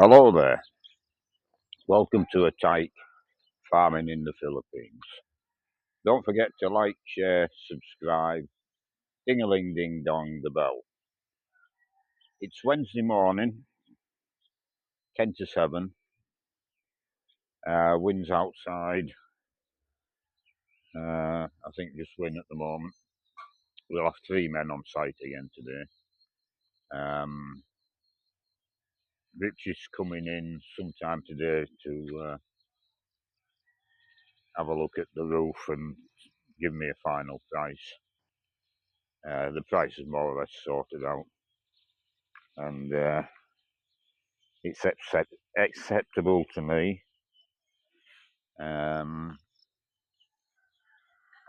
Hello there. Welcome to a Tyke Farming in the Philippines. Don't forget to like, share, subscribe, ding-a-ling-ding-dong the bell. It's Wednesday morning, 10 to 7. Wind's outside. I think just wind at the moment. We'll have 3 men on site again today. Rich is coming in sometime today to have a look at the roof and give me a final price. The price is more or less sorted out, and it's acceptable to me. And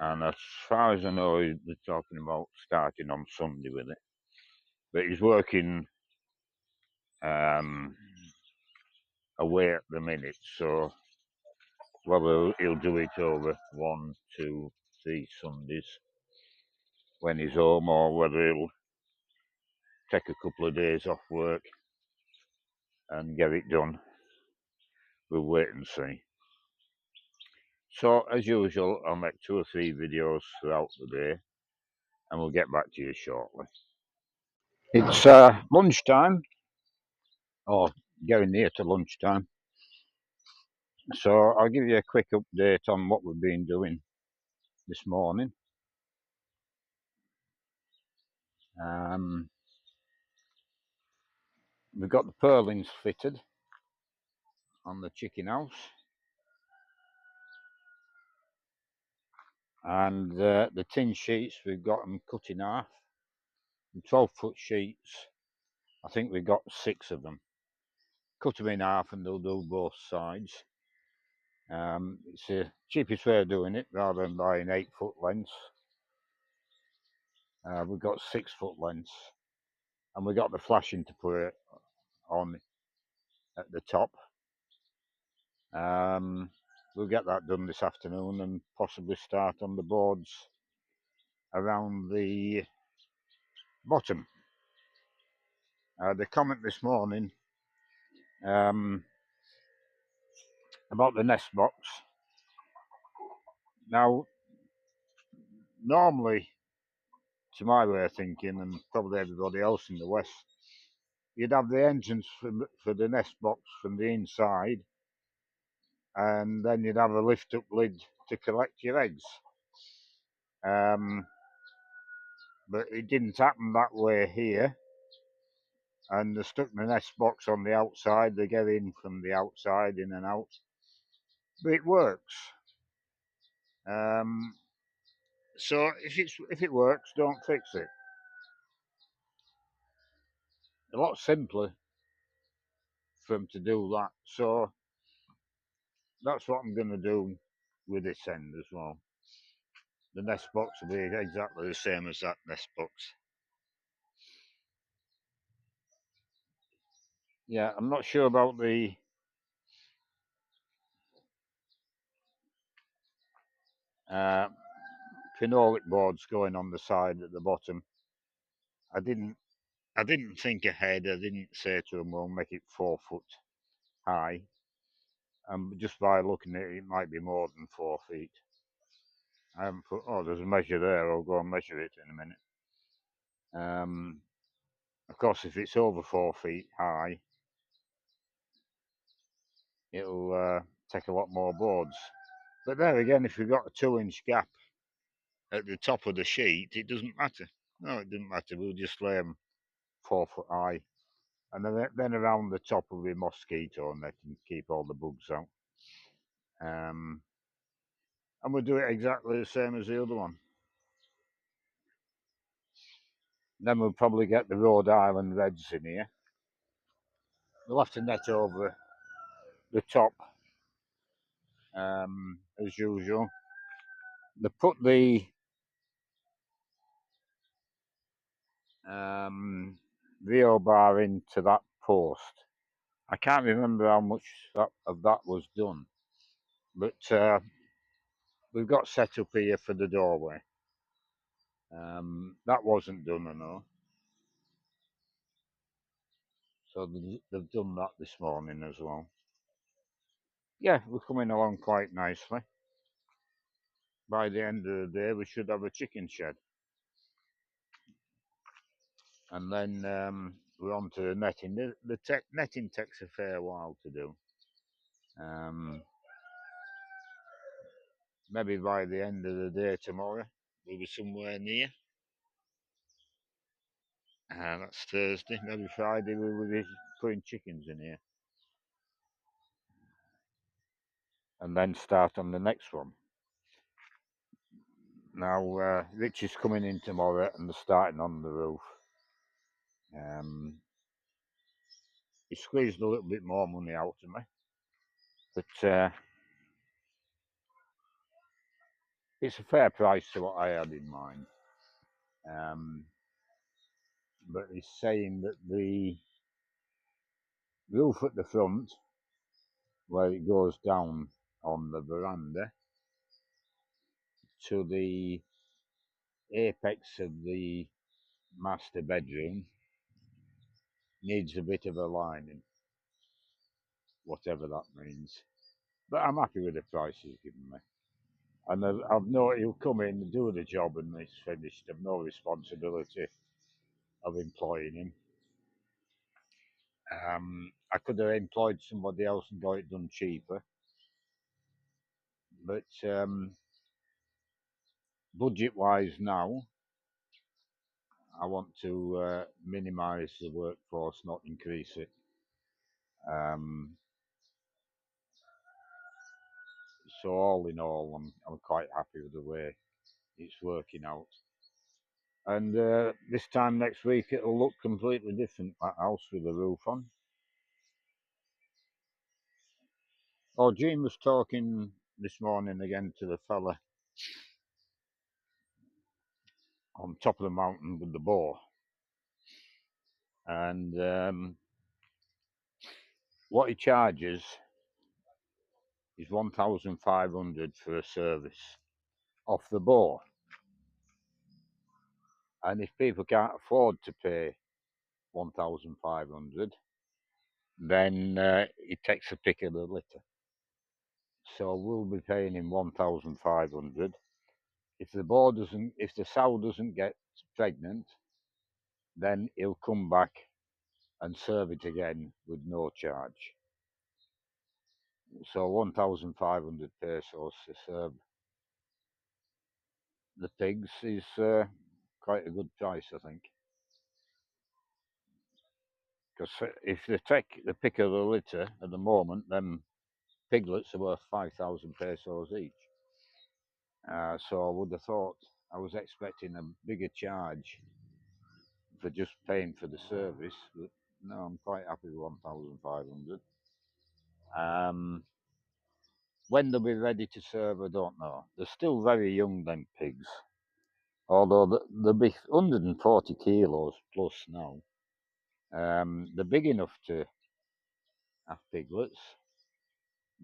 as far as I know, they're talking about starting on Sunday with it. But he's working away at the minute, so whether he'll do it over 1, 2, 3 Sundays when he's home, or whether he'll take a couple of days off work and get it done, we'll wait and see. So, as usual, I'll make 2 or 3 videos throughout the day, and we'll get back to you shortly. It's lunchtime, or getting near to lunchtime, so I'll give you a quick update on what we've been doing this morning. We've got the purlins fitted on the chicken house, and the tin sheets, we've got them cut in half. 12-foot sheets, I think we've got 6 of them. Cut them in half and they'll do both sides. It's the cheapest way of doing it, rather than buying 8-foot lengths. We've got 6-foot lengths, and we've got the flashing to put it on at the top. We'll get that done this afternoon and possibly start on the boards around the bottom. The comment this morning about the nest box. Now, normally, to my way of thinking, and probably everybody else in the West, you'd have the entrance for the nest box from the inside, and then you'd have a lift-up lid to collect your eggs. But it didn't happen that way here, and they stuck the nest box on the outside. They get in from the outside, in and out, but it works. So if it works, don't fix it. A lot simpler for them to do that. So that's what I'm going to do with this end as well. The nest box will be exactly the same as that nest box. Yeah, I'm not sure about the phenolic boards going on the side at the bottom. I didn't think ahead. I didn't say to them, we'll make it 4 foot high. Just by looking at it, it might be more than 4 feet. I haven't put, oh, there's a measure there. I'll go and measure it in a minute. Of course, if it's over 4 feet high, it'll take a lot more boards. But there again, if you've got a 2-inch gap at the top of the sheet, it doesn't matter. No, it doesn't matter. We'll just lay them 4 foot high, and then around the top will be mosquito net and keep all the bugs out. And we'll do it exactly the same as the other one. Then we'll probably get the Rhode Island Reds in here. We'll have to net over the top, as usual. They put the VO bar into that post. I can't remember how much of that was done, but we've got set up here for the doorway. That wasn't done, I know. So they've done that this morning as well. Yeah, we're coming along quite nicely. By the end of the day, we should have a chicken shed. And then we're on to netting. The netting takes a fair while to do. Maybe by the end of the day tomorrow, we'll be somewhere near. That's Thursday. Maybe Friday, we will be putting chickens in here. And then start on the next one. Now, Rich is coming in tomorrow and they're starting on the roof. He squeezed a little bit more money out of me. But it's a fair price to what I had in mind. But he's saying that the roof at the front, where it goes down on the veranda to the apex of the master bedroom, needs a bit of a lining, whatever that means. But I'm happy with the price he's given me. And I've no, he'll come in and do the job and it's finished. I've no responsibility of employing him. I could have employed somebody else and got it done cheaper. But budget-wise now, I want to minimise the workforce, not increase it. So all in all, I'm quite happy with the way it's working out. And this time next week, it'll look completely different, that house with the roof on. Oh, Jean was talking this morning again to the fella on top of the mountain with the bow. And what he charges is 1,500 for a service off the bow. And if people can't afford to pay 1,500, then he takes a pick of the litter. So we'll be paying him 1,500. If the sow doesn't get pregnant, then he'll come back and serve it again with no charge. So 1,500 pesos to serve the pigs is quite a good price, I think. Because if they take the pick of the litter at the moment, then piglets are worth 5,000 pesos each. So I would have thought, I was expecting a bigger charge for just paying for the service, but no, I'm quite happy with 1,500. When they'll be ready to serve, I don't know. They're still very young, them pigs. Although they'll be 140 kilos plus now. They're big enough to have piglets,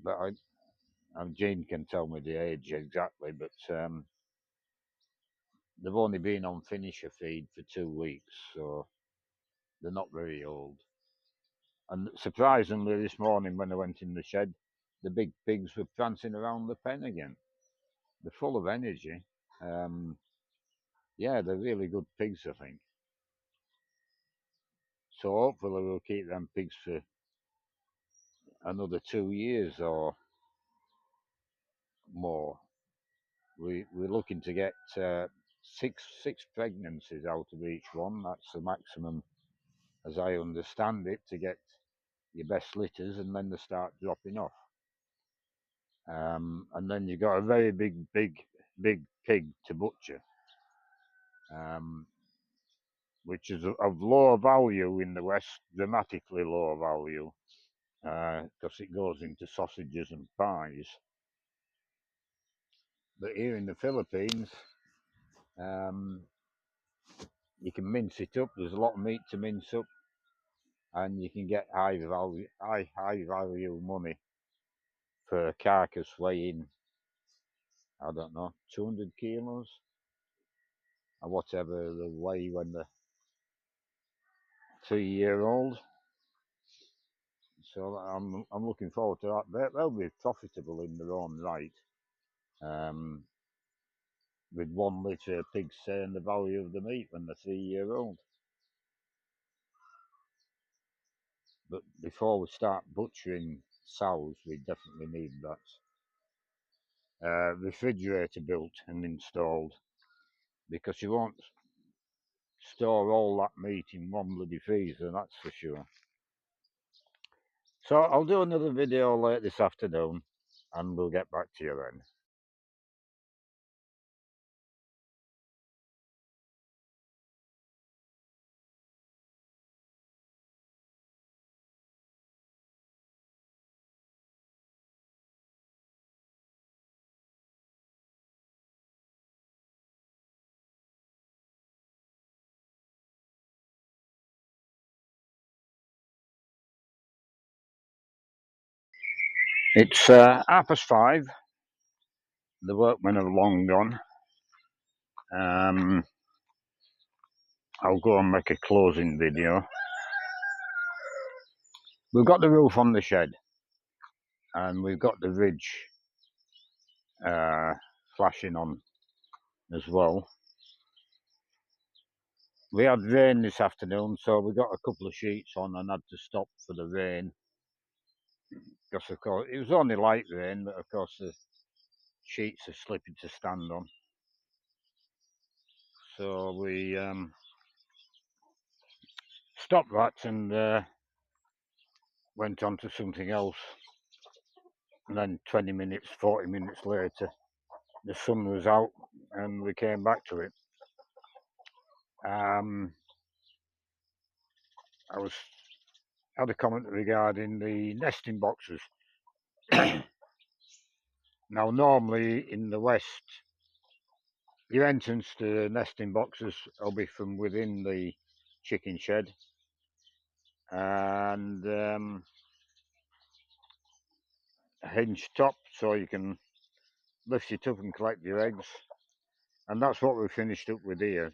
but Jane can tell me the age exactly, but they've only been on finisher feed for 2 weeks, so they're not very old. And surprisingly, this morning when I went in the shed, the big pigs were prancing around the pen again. They're full of energy. Yeah, they're really good pigs, I think. So hopefully we'll keep them pigs for another 2 years or more. We're looking to get six pregnancies out of each one. That's the maximum, as I understand it, to get your best litters, and then they start dropping off. And then you've got a very big pig to butcher, which is of lower value in the West, dramatically lower value, because it goes into sausages and pies. But here in the Philippines, you can mince it up. There's a lot of meat to mince up, and you can get high value money for a carcass weighing, I don't know, 200 kilos or whatever they weigh when they're 3-year-old. So I'm looking forward to that. They'll be profitable in their own right. With 1 litre of pigs saying the value of the meat when they're 3-year-old. But before we start butchering sows, we definitely need that refrigerator built and installed, because you won't store all that meat in one bloody freezer, that's for sure. So I'll do another video late this afternoon and we'll get back to you then. It's 5:30. The workmen are long gone. I'll go and make a closing video. We've got the roof on the shed and we've got the ridge flashing on as well. We had rain this afternoon, so we got a couple of sheets on and had to stop for the rain, because of course it was only light rain, but of course the sheets are slipping to stand on. So we stopped that and went on to something else. And then 20 minutes, 40 minutes later, the sun was out and we came back to it. I had a comment regarding the nesting boxes. Now, normally in the west, your entrance to nesting boxes will be from within the chicken shed, and a hinged top so you can lift it up and collect your eggs. And that's what we finished up with here.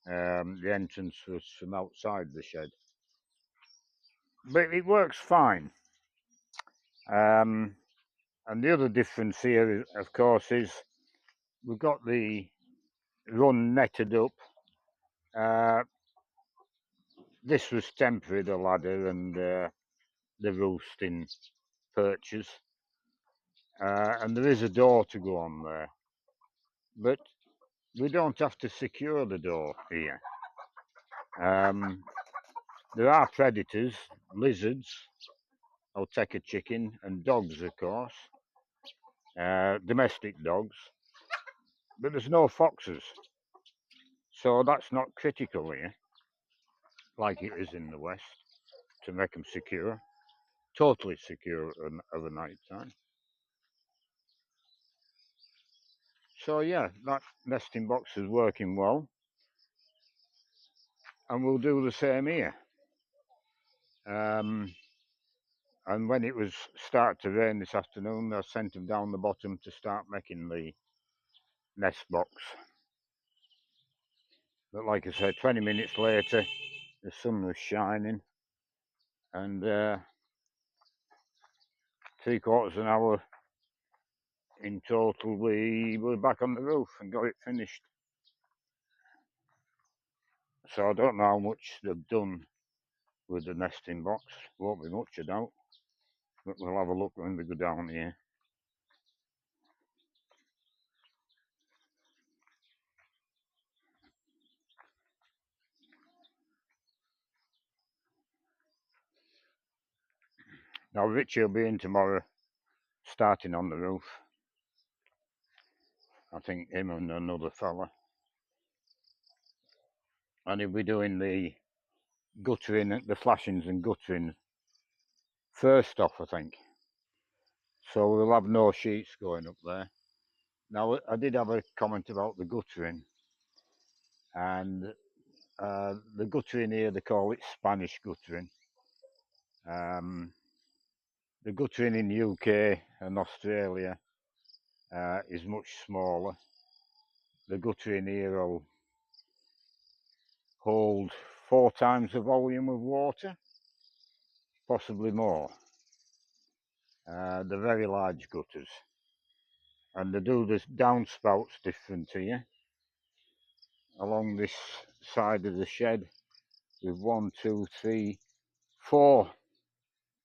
The entrance was from outside the shed, but it works fine. And the other difference here, of course, is we've got the run netted up. This was temporary, the ladder and the roosting perches, and there is a door to go on there, but we don't have to secure the door here. There are predators, lizards, I'll take a chicken, and dogs, of course, domestic dogs, but there's no foxes, so that's not critical here, like it is in the west, to make them secure, totally secure of a night time. So yeah, that nesting box is working well, and we'll do the same here. And when it was start to rain this afternoon, I sent them down the bottom to start making the nest box. But like I said, 20 minutes later, the sun was shining, and 3/4 an hour in total, we were back on the roof and got it finished. So I don't know how much they've done with the nesting box. Won't be much, I doubt, but we'll have a look when we go down here. Now Richie will be in tomorrow, starting on the roof. I think him and another fella. And he'll be doing the guttering, the flashings and guttering first off, I think. So we'll have no sheets going up there. Now, I did have a comment about the guttering, and the guttering here, they call it Spanish guttering. The guttering in the UK and Australia is much smaller. The guttering here will hold 4 times the volume of water. possibly more. They're very large gutters, and they do the downspouts different here along this side of the shed with 1, 2, 3, 4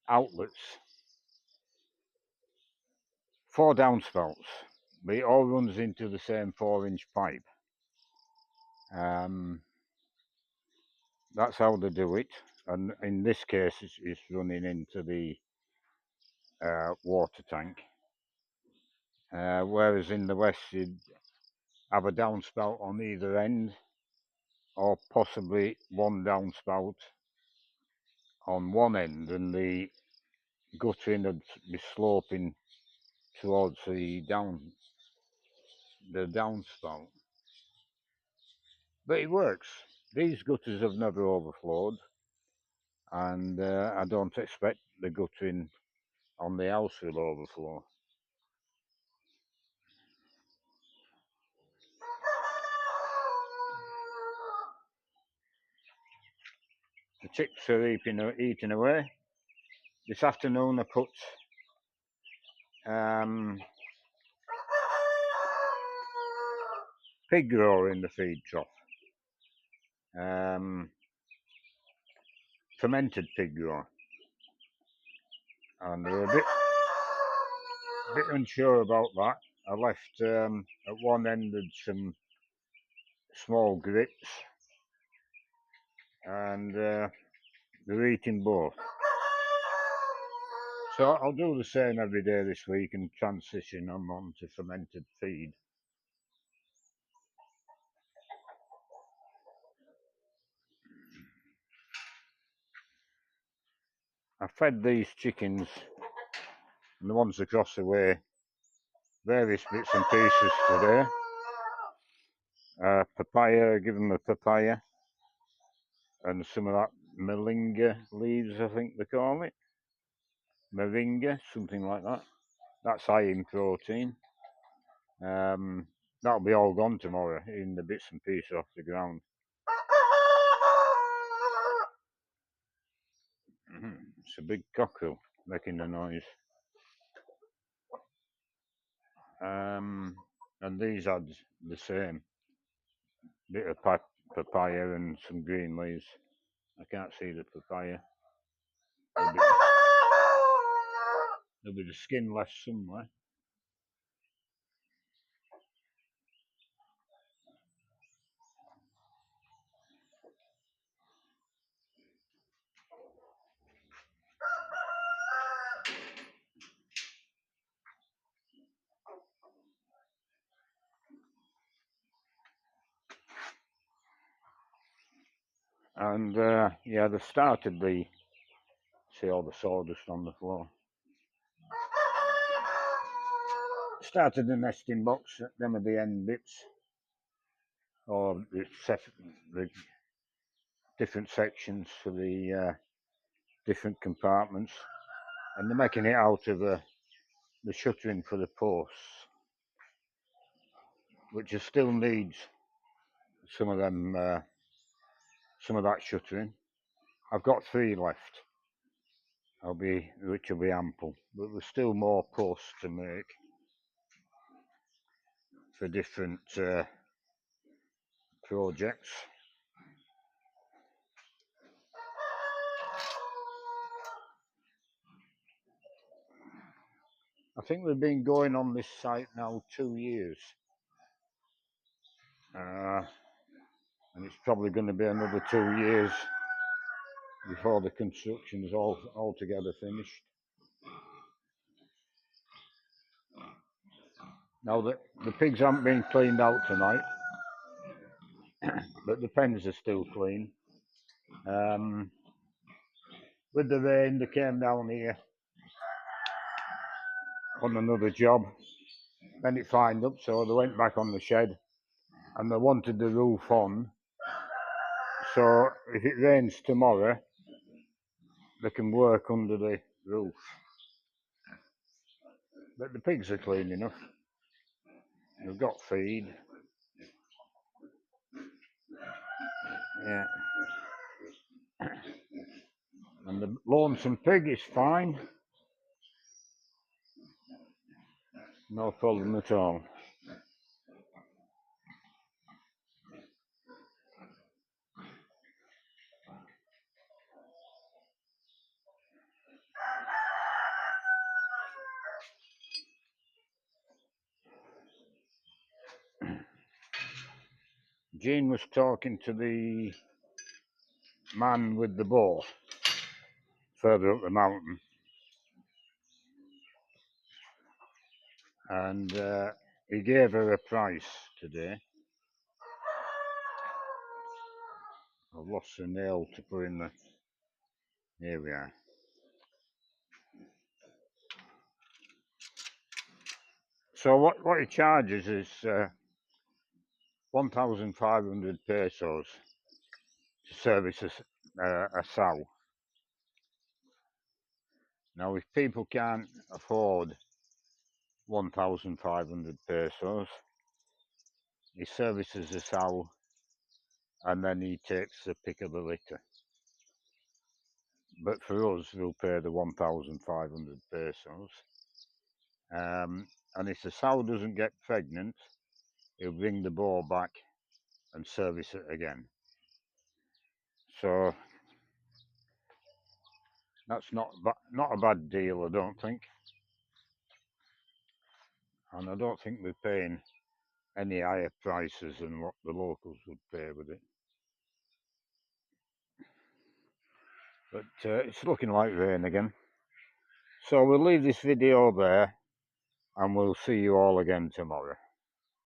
outlets, 4 downspouts, but it all runs into the same 4-inch pipe. That's how they do it, and in this case it's running into the water tank, whereas in the west you'd have a downspout on either end, or possibly one downspout on one end, and the guttering would be sloping towards the downspout. But it works. These gutters have never overflowed, and I don't expect the guttering on the house will overflow. The chicks are eating away. This afternoon I put PIGGERY in the feed trough. Fermented PIGGERY. And they were a bit unsure about that. I left at one end some small grits, and they're eating both. So I'll do the same every day this week and transition them onto fermented feed. I fed these chickens and the ones across the way various bits and pieces today. Papaya, give them a papaya, and some of that moringa leaves, I think they call it. Moringa, something like that. That's high in protein. That'll be all gone tomorrow in the bits and pieces off the ground. It's a big cockerel making a noise. And these had the same bit of papaya and some green leaves. I can't see the papaya. There'll be the skin left somewhere. And yeah, they started see all the sawdust on the floor. Started the nesting box, them are the end bits, or the different sections for the different compartments, and they're making it out of the shuttering for the posts, which still needs some of them, some of that shuttering. I've got 3 left. Which will be ample, but there's still more posts to make for different projects. I think we've been going on this site now 2 years, and it's probably going to be another 2 years before the construction is altogether finished. Now the pigs haven't been cleaned out tonight, but the pens are still clean. With the rain, they came down here on another job, then it fined up, so they went back on the shed, and they wanted the roof on, so if it rains tomorrow they can work under the roof. But the pigs are clean enough. They've got feed. Yeah. And the lonesome pig is fine, no problem at all. Jean was talking to the man with the bow further up the mountain, and he gave her a price today. I've lost the nail to put in the... Here we are. So what he charges is 1,500 pesos to service a sow. Now, if people can't afford 1,500 pesos, he services the sow and then he takes the pick of the litter. But for us, we'll pay the 1,500 pesos. And if the sow doesn't get pregnant, he'll bring the boar back and service it again. So that's not a bad deal, I don't think. And I don't think we're paying any higher prices than what the locals would pay with it. But it's looking like rain again. So we'll leave this video there and we'll see you all again tomorrow.